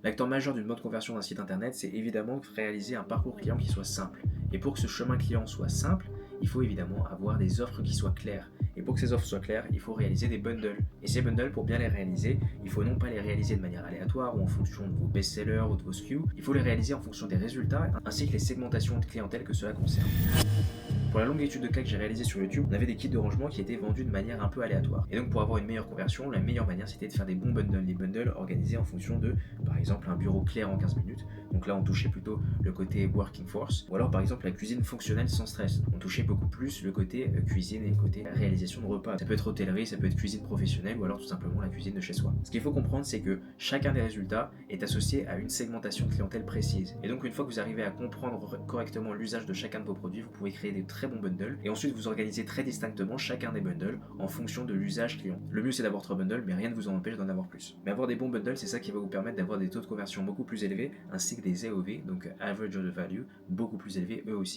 L'acteur majeur d'une bonne conversion d'un site internet, c'est évidemment réaliser un parcours client qui soit simple. Et pour que ce chemin client soit simple, il faut évidemment avoir des offres qui soient claires. Et pour que ces offres soient claires, il faut réaliser des bundles. Et ces bundles, pour bien les réaliser, il faut non pas les réaliser de manière aléatoire ou en fonction de vos best-sellers ou de vos SKU, il faut les réaliser en fonction des résultats ainsi que les segmentations de clientèle que cela concerne. Pour la longue étude de cas que j'ai réalisée sur YouTube, on avait des kits de rangement qui étaient vendus de manière un peu aléatoire. Et donc pour avoir une meilleure conversion, la meilleure manière c'était de faire des bons bundles, des bundles organisés en fonction de, par exemple, un bureau clair en 15 minutes. Donc là on touchait plutôt le côté working force, ou alors par exemple la cuisine fonctionnelle sans stress. On touchait beaucoup plus le côté cuisine et le côté réalisation de repas. Ça peut être hôtellerie, ça peut être cuisine professionnelle, ou alors tout simplement la cuisine de chez soi. Ce qu'il faut comprendre, c'est que chacun des résultats est associé à une segmentation de clientèle précise. Et donc une fois que vous arrivez à comprendre correctement l'usage de chacun de vos produits, vous pouvez créer des très bons bundles et ensuite vous organisez très distinctement chacun des bundles en fonction de l'usage client. Le mieux c'est d'avoir 3 bundles, mais rien ne vous en empêche d'en avoir plus. Mais avoir des bons bundles, c'est ça qui va vous permettre d'avoir des taux de conversion beaucoup plus élevés ainsi que des AOV, donc Average Order Value, beaucoup plus élevés eux aussi.